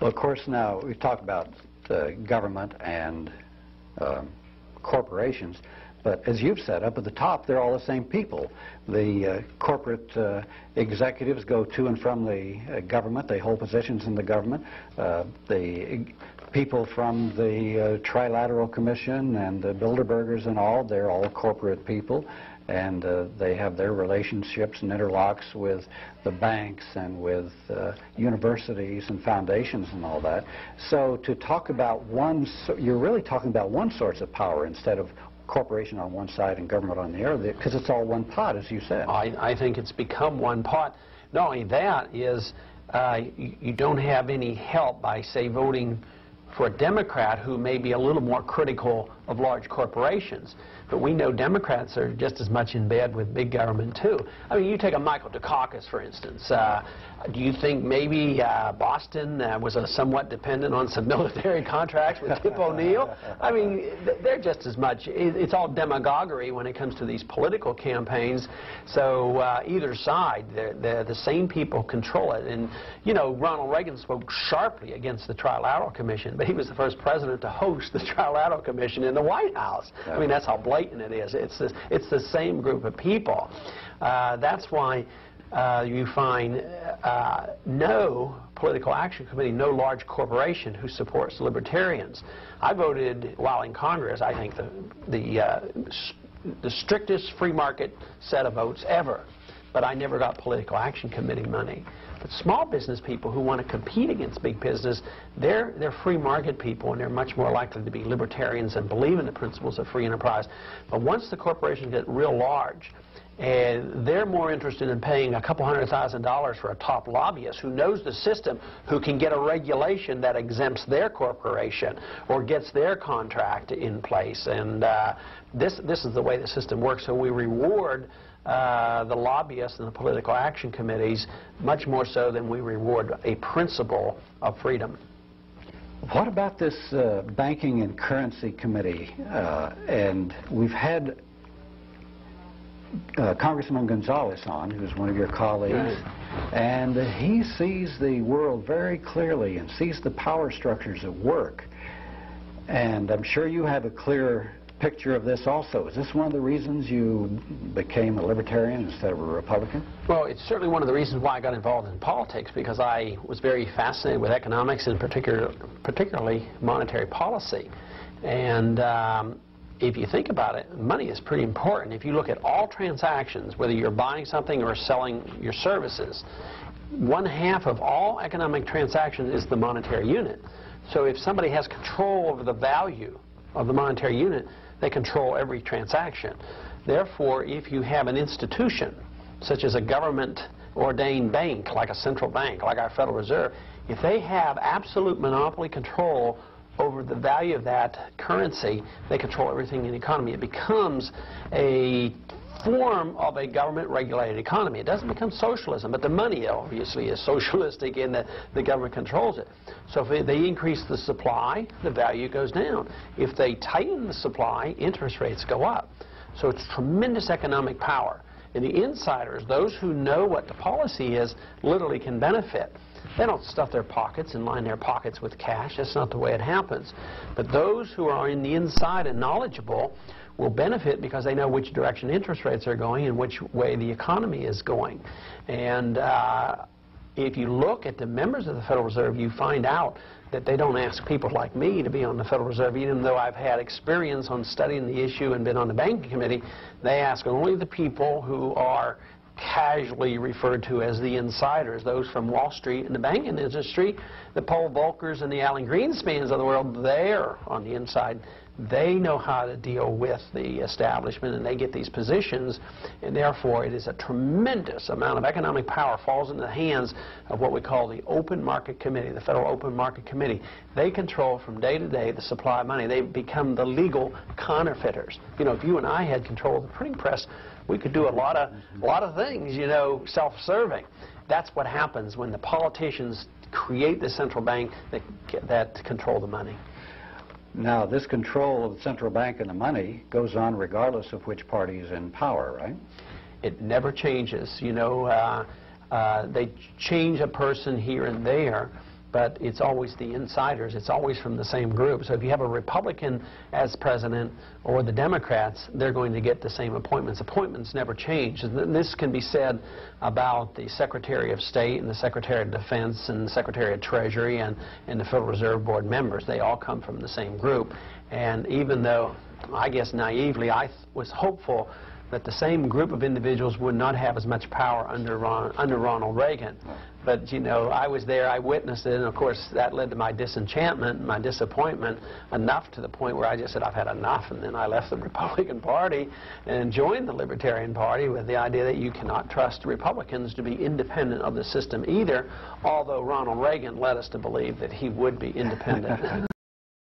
Well, of course, now we talk about government and corporations, but as you've said, up at the top, they're all the same people. The corporate executives go to and from the government. They hold positions in the government. The people from the Trilateral Commission and the Bilderbergers and all, they're all corporate people. And they have their relationships and interlocks with the banks and with universities and foundations and all that. So to talk about you're really talking about one source of power instead of corporation on one side and government on the other, because it's all one pot, as you said. I think it's become one pot. Not only that is you don't have any help by, say, voting for a Democrat who may be a little more critical of large corporations. But we know Democrats are just as much in bed with big government, too. I mean, you take a Michael Dukakis, for instance. Do you think maybe Boston was somewhat dependent on some military contracts with Tip O'Neill? I mean, they're just as much. It's all demagoguery when it comes to these political campaigns. So either side, the same people control it. And, you know, Ronald Reagan spoke sharply against the Trilateral Commission, but he was the first president to host the Trilateral Commission in the White House. I mean, that's how blatant it is. It's the same group of people. That's why you find no political action committee, no large corporation who supports libertarians. I voted while in Congress, I think the strictest free market set of votes ever, but I never got political action committee money. But small business people who want to compete against big business, they're free market people, and they're much more likely to be libertarians and believe in the principles of free enterprise. But once the corporations get real large, and they're more interested in paying a couple $100,000 for a top lobbyist who knows the system, who can get a regulation that exempts their corporation or gets their contract in place. And this is the way the system works. So we reward the lobbyists and the political action committees much more so than we reward a principle of freedom. What about this Banking and Currency Committee? And we've had Congressman Gonzalez on, who's one of your colleagues, right. And he sees the world very clearly and sees the power structures at work. And I'm sure you have a clear picture of this also. Is this one of the reasons you became a libertarian instead of a Republican? Well, it's certainly one of the reasons why I got involved in politics, because I was very fascinated with economics and particularly monetary policy. And if you think about it, money is pretty important. If you look at all transactions, whether you're buying something or selling your services, 1/2 of all economic transactions is the monetary unit. So if somebody has control over the value of the monetary unit, they control every transaction. Therefore, if you have an institution, such as a government-ordained bank, like a central bank, like our Federal Reserve, if they have absolute monopoly control over the value of that currency, they control everything in the economy. It becomes a form of a government-regulated economy. It doesn't become socialism, but the money obviously is socialistic in that the government controls it. So if they increase the supply, the value goes down. If they tighten the supply, interest rates go up. So it's tremendous economic power. And the insiders, those who know what the policy is, literally can benefit. They don't stuff their pockets and line their pockets with cash. That's not the way it happens. But those who are in the inside and knowledgeable will benefit because they know which direction interest rates are going and which way the economy is going. And if you look at the members of the Federal Reserve, you find out that they don't ask people like me to be on the Federal Reserve, even though I've had experience on studying the issue and been on the banking committee. They ask only the people who are casually referred to as the insiders, those from Wall Street and the banking industry, the Paul Volckers and the Alan Greenspans of the world. They're on the inside. They know how to deal with the establishment, and they get these positions, and therefore it is a tremendous amount of economic power falls into the hands of what we call the Open Market Committee, the Federal Open Market Committee. They control from day to day the supply of money. They become the legal counterfeiters. You know, if you and I had control of the printing press, we could do a lot of things, you know, self-serving. That's what happens when the politicians create the central bank that control the money. Now, this control of the central bank and the money goes on regardless of which party is in power, right? It never changes. You know, they change a person here and there, but it's always the insiders. It's always from the same group. So if you have a Republican as president or the Democrats, they're going to get the same appointments. Appointments never change. And this can be said about the Secretary of State and the Secretary of Defense and the Secretary of Treasury and the Federal Reserve Board members. They all come from the same group. And even though, I guess naively, I was hopeful that the same group of individuals would not have as much power under Ronald Reagan. But, you know, I was there, I witnessed it, and of course that led to my disenchantment, my disappointment, enough to the point where I just said, I've had enough, and then I left the Republican Party and joined the Libertarian Party with the idea that you cannot trust Republicans to be independent of the system either, although Ronald Reagan led us to believe that he would be independent.